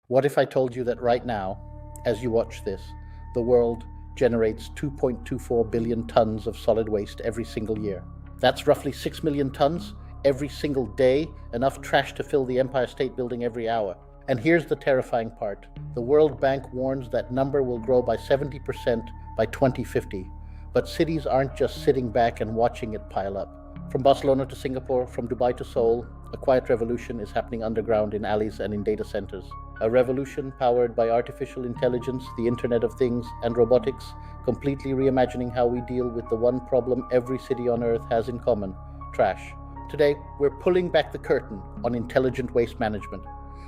What if I told you that right now, as you watch this, the world generates 2.24 billion tons of solid waste every single year? That's roughly 6 million tons every single day, enough trash to fill the Empire State Building every hour. And here's the terrifying part. The World Bank warns that number will grow by 70% by 2050. But cities aren't just sitting back and watching it pile up. From Barcelona to Singapore, from Dubai to Seoul, a quiet revolution is happening underground in alleys and in data centers. A revolution powered by artificial intelligence, the Internet of Things, and robotics, completely reimagining how we deal with the one problem every city on Earth has in common: trash. Today, we're pulling back the curtain on intelligent waste management,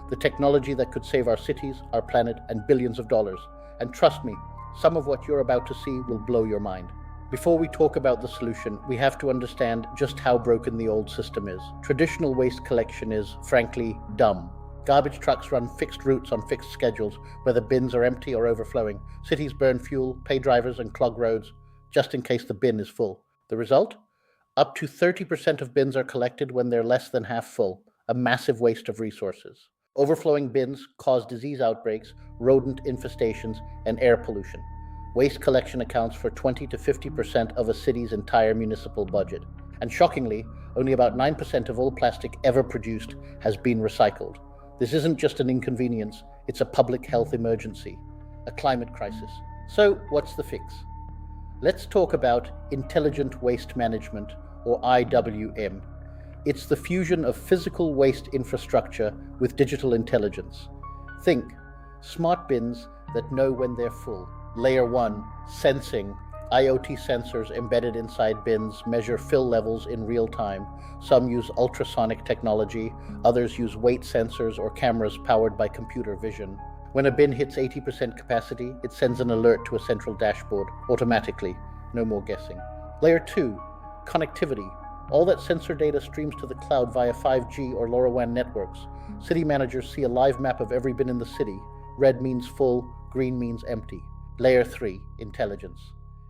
the technology that could save our cities, our planet, and billions of dollars. And trust me, some of what you're about to see will blow your mind. Before we talk about the solution, we have to understand just how broken the old system is. Traditional waste collection is, frankly, dumb. Garbage trucks run fixed routes on fixed schedules, whether bins are empty or overflowing. Cities burn fuel, pay drivers, and clog roads, just in case the bin is full. The result? Up to 30% of bins are collected when they're less than half full, a massive waste of resources. Overflowing bins cause disease outbreaks, rodent infestations, and air pollution. Waste collection accounts for 20 to 50% of a city's entire municipal budget. And shockingly, only about 9% of all plastic ever produced has been recycled. This isn't just an inconvenience, it's a public health emergency, a climate crisis. So, what's the fix? Let's talk about Intelligent Waste Management, or IWM. It's the fusion of physical waste infrastructure with digital intelligence. Think smart bins that know when they're full. Layer 1, sensing. IoT sensors embedded inside bins measure fill levels in real time. Some use ultrasonic technology, others use weight sensors or cameras powered by computer vision. When a bin hits 80% capacity, it sends an alert to a central dashboard automatically, no more guessing. Layer 2, connectivity. All that sensor data streams to the cloud via 5G or LoRaWAN networks. City managers see a live map of every bin in the city. Red means full, green means empty. Layer 3, intelligence.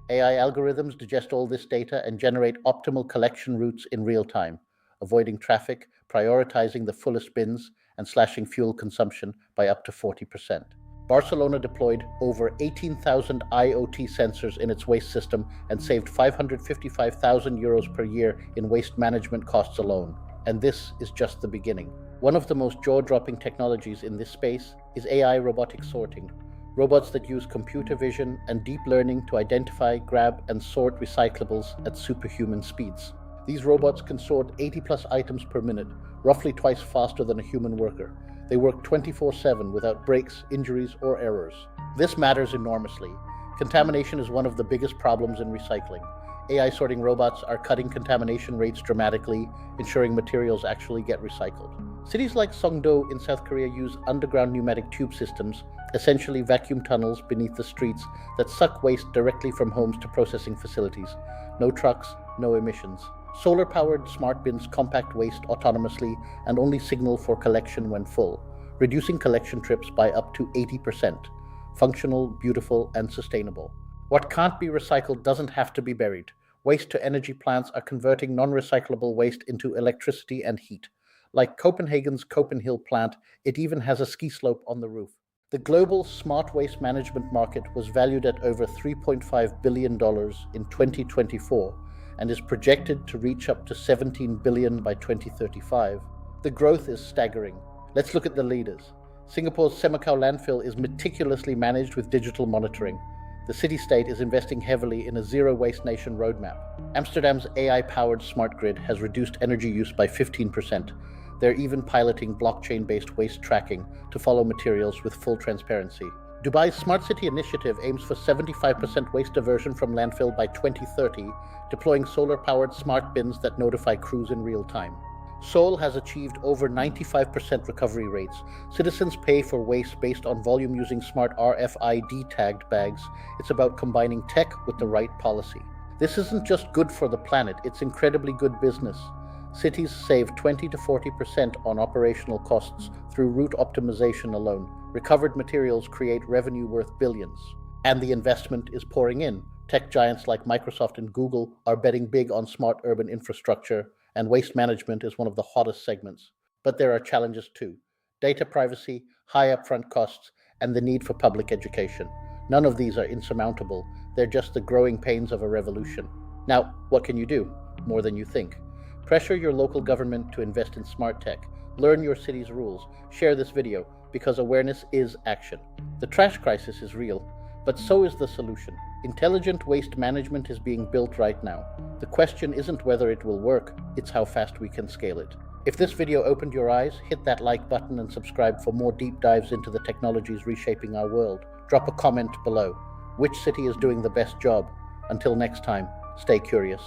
AI algorithms digest all this data and generate optimal collection routes in real time, avoiding traffic, prioritizing the fullest bins, and slashing fuel consumption by up to 40%. Barcelona deployed over 18,000 IoT sensors in its waste system and saved 555,000 euros per year in waste management costs alone. And this is just the beginning. One of the most jaw-dropping technologies in this space is AI robotic sorting. Robots that use computer vision and deep learning to identify, grab, and sort recyclables at superhuman speeds. These robots can sort 80+ items per minute, roughly twice faster than a human worker. They work 24/7 without breaks, injuries, or errors. This matters enormously. Contamination is one of the biggest problems in recycling. AI sorting robots are cutting contamination rates dramatically, ensuring materials actually get recycled. Cities like Songdo in South Korea use underground pneumatic tube systems, essentially vacuum tunnels beneath the streets that suck waste directly from homes to processing facilities. No trucks, no emissions. Solar-powered smart bins compact waste autonomously and only signal for collection when full, reducing collection trips by up to 80%. Functional, beautiful, and sustainable. What can't be recycled doesn't have to be buried. Waste-to-energy plants are converting non-recyclable waste into electricity and heat. Like Copenhagen's Copenhill plant, it even has a ski slope on the roof. The global smart waste management market was valued at over $3.5 billion in 2024 and is projected to reach up to $17 billion by 2035. The growth is staggering. Let's look at the leaders. Singapore's Semakau landfill is meticulously managed with digital monitoring. The city-state is investing heavily in a zero-waste nation roadmap. Amsterdam's AI-powered smart grid has reduced energy use by 15%. They're even piloting blockchain-based waste tracking to follow materials with full transparency. Dubai's Smart City initiative aims for 75% waste diversion from landfill by 2030, deploying solar-powered smart bins that notify crews in real time. Seoul has achieved over 95% recovery rates. Citizens pay for waste based on volume using smart RFID-tagged bags. It's about combining tech with the right policy. This isn't just good for the planet, it's incredibly good business. Cities save 20 to 40% on operational costs through route optimization alone. Recovered materials create revenue worth billions. And the investment is pouring in. Tech giants like Microsoft and Google are betting big on smart urban infrastructure, and waste management is one of the hottest segments. But there are challenges too. Data privacy, high upfront costs, and the need for public education. None of these are insurmountable. They're just the growing pains of a revolution. Now, what can you do? More than you think. Pressure your local government to invest in smart tech. Learn your city's rules. Share this video, because awareness is action. The trash crisis is real, but so is the solution. Intelligent waste management is being built right now. The question isn't whether it will work, it's how fast we can scale it. If this video opened your eyes, hit that like button and subscribe for more deep dives into the technologies reshaping our world. Drop a comment below. Which city is doing the best job? Until next time, stay curious.